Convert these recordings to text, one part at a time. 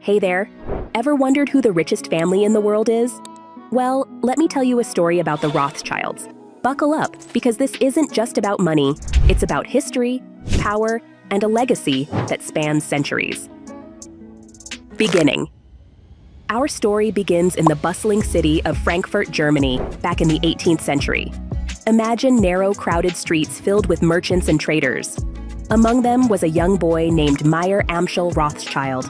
Hey there! Ever wondered who the richest family in the world is? Well, let me tell you a story about the Rothschilds. Buckle up, because this isn't just about money, it's about history, power, and a legacy that spans centuries. Beginning. Our story begins in the bustling city of Frankfurt, Germany, back in the 18th century. Imagine narrow, crowded streets filled with merchants and traders. Among them was a young boy named Meyer Amschel Rothschild.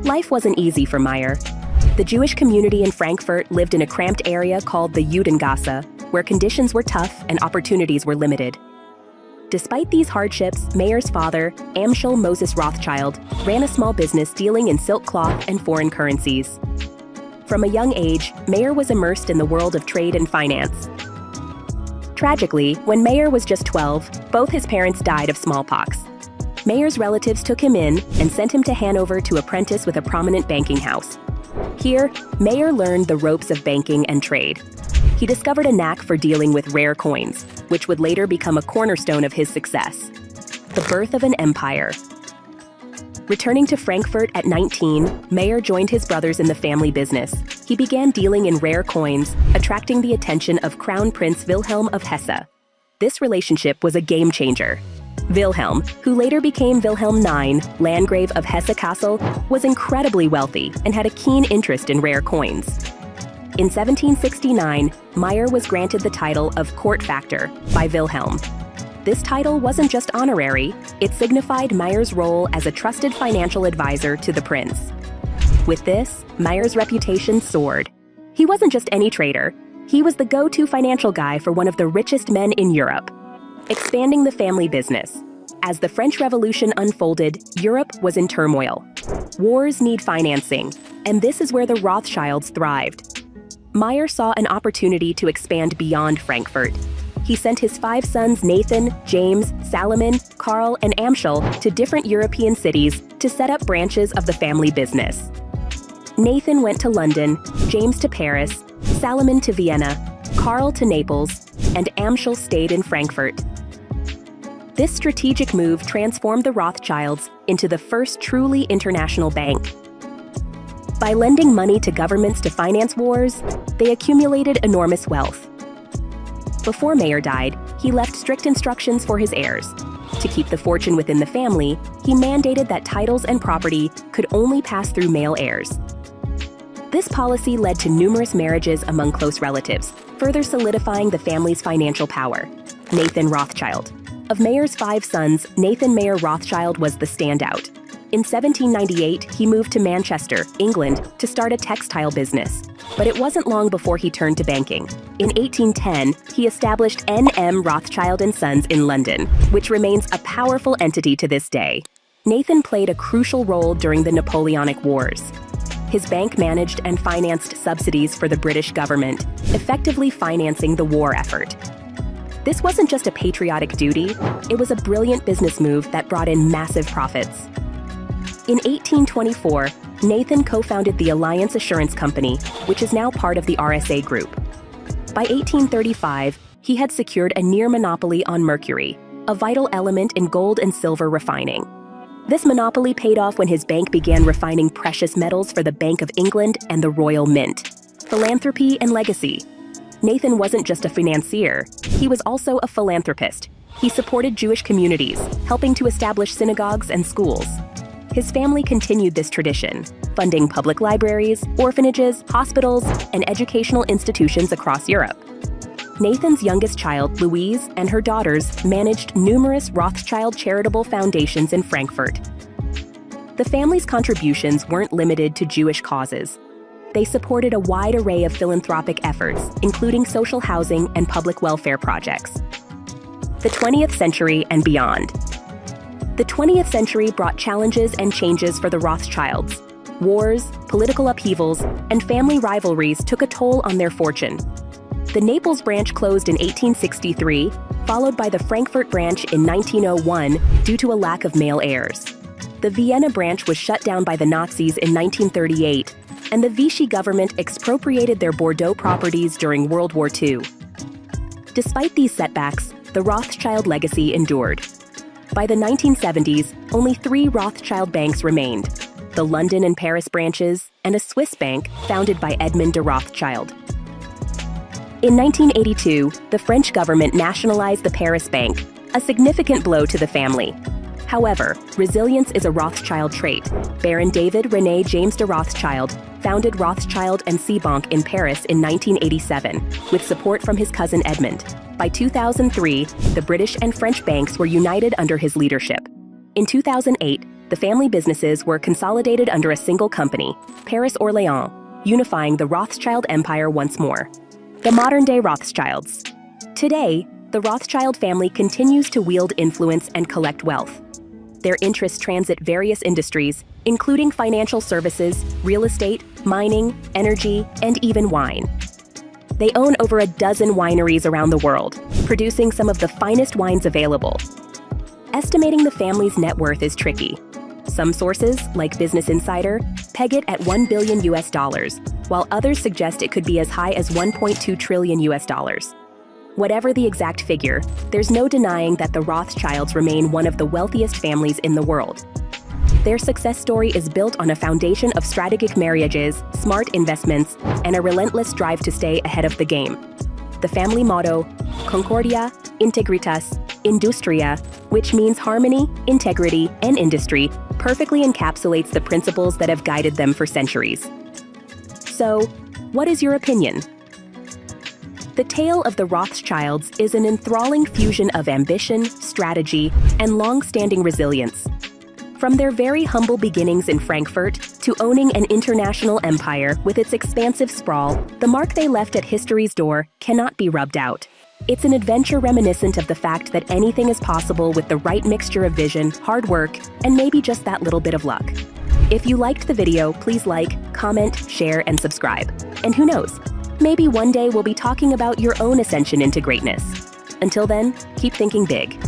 Life wasn't easy for Meyer. The Jewish community in Frankfurt lived in a cramped area called the Judengasse, where conditions were tough and opportunities were limited. Despite these hardships, Meyer's father, Amschel Moses Rothschild, ran a small business dealing in silk cloth and foreign currencies. From a young age, Meyer was immersed in the world of trade and finance. Tragically, when Meyer was just 12, both his parents died of smallpox. Meyer's relatives took him in and sent him to Hanover to apprentice with a prominent banking house. Here, Meyer learned the ropes of banking and trade. He discovered a knack for dealing with rare coins, which would later become a cornerstone of his success. The birth of an empire. Returning to Frankfurt at 19, Meyer joined his brothers in the family business. He began dealing in rare coins, attracting the attention of Crown Prince Wilhelm of Hesse. This relationship was a game changer. Wilhelm, who later became Wilhelm IX, Landgrave of Hesse-Kassel, was incredibly wealthy and had a keen interest in rare coins. In 1769, Meyer was granted the title of court factor by Wilhelm. This title wasn't just honorary, it signified Meyer's role as a trusted financial advisor to the prince. With this, Meyer's reputation soared. He wasn't just any trader, he was the go-to financial guy for one of the richest men in Europe. Expanding the family business. As the French Revolution unfolded, Europe was in turmoil. Wars need financing, and this is where the Rothschilds thrived. Meyer saw an opportunity to expand beyond Frankfurt. He sent his 5 sons Nathan, James, Salomon, Karl, and Amschel to different European cities to set up branches of the family business. Nathan went to London, James to Paris, Salomon to Vienna, Karl to Naples, and Amschel stayed in Frankfurt. This strategic move transformed the Rothschilds into the first truly international bank. By lending money to governments to finance wars, they accumulated enormous wealth. Before Meyer died, he left strict instructions for his heirs. To keep the fortune within the family, he mandated that titles and property could only pass through male heirs. This policy led to numerous marriages among close relatives, further solidifying the family's financial power. Nathan Rothschild. Of Meyer's 5 sons, Nathan Meyer Rothschild was the standout. In 1798, he moved to Manchester, England, to start a textile business. But it wasn't long before he turned to banking. In 1810, he established N.M. Rothschild & Sons in London, which remains a powerful entity to this day. Nathan played a crucial role during the Napoleonic Wars. His bank managed and financed subsidies for the British government, effectively financing the war effort. This wasn't just a patriotic duty, it was a brilliant business move that brought in massive profits. In 1824, Nathan co-founded the Alliance Assurance Company, which is now part of the RSA Group. By 1835, he had secured a near monopoly on mercury, a vital element in gold and silver refining. This monopoly paid off when his bank began refining precious metals for the Bank of England and the Royal Mint. Philanthropy and legacy. Nathan wasn't just a financier, he was also a philanthropist. He supported Jewish communities, helping to establish synagogues and schools. His family continued this tradition, funding public libraries, orphanages, hospitals, and educational institutions across Europe. Nathan's youngest child, Louise, and her daughters managed numerous Rothschild charitable foundations in Frankfurt. The family's contributions weren't limited to Jewish causes. They supported a wide array of philanthropic efforts, including social housing and public welfare projects. The 20th century and beyond. The 20th century brought challenges and changes for the Rothschilds. Wars, political upheavals, and family rivalries took a toll on their fortune. The Naples branch closed in 1863, followed by the Frankfurt branch in 1901 due to a lack of male heirs. The Vienna branch was shut down by the Nazis in 1938, and the Vichy government expropriated their Bordeaux properties during World War II. Despite these setbacks, the Rothschild legacy endured. By the 1970s, only 3 Rothschild banks remained. the London and Paris branches, and a Swiss bank founded by Edmond de Rothschild. In 1982, the French government nationalized the Paris bank, a significant blow to the family. However, resilience is a Rothschild trait. Baron David René James de Rothschild founded Rothschild and C Bank in Paris in 1987, with support from his cousin Edmond. By 2003, the British and French banks were united under his leadership. In 2008, the family businesses were consolidated under a single company, Paris Orléans, unifying the Rothschild empire once more. The modern-day Rothschilds. Today, the Rothschild family continues to wield influence and collect wealth. Their interests transit various industries, including financial services, real estate, mining, energy, and even wine. They own over a dozen wineries around the world, producing some of the finest wines available. Estimating the family's net worth is tricky. Some sources, like Business Insider, peg it at $1 billion, while others suggest it could be as high as $1.2 trillion. Whatever the exact figure, there's no denying that the Rothschilds remain one of the wealthiest families in the world. Their success story is built on a foundation of strategic marriages, smart investments, and a relentless drive to stay ahead of the game. The family motto, Concordia, Integritas, Industria, which means harmony, integrity, and industry, perfectly encapsulates the principles that have guided them for centuries. So, what is your opinion? The tale of the Rothschilds is an enthralling fusion of ambition, strategy, and long-standing resilience. From their very humble beginnings in Frankfurt to owning an international empire with its expansive sprawl, the mark they left at history's door cannot be rubbed out. It's an adventure reminiscent of the fact that anything is possible with the right mixture of vision, hard work, and maybe just that little bit of luck. If you liked the video, please like, comment, share, and subscribe. And who knows? Maybe one day we'll be talking about your own ascension into greatness. Until then, keep thinking big.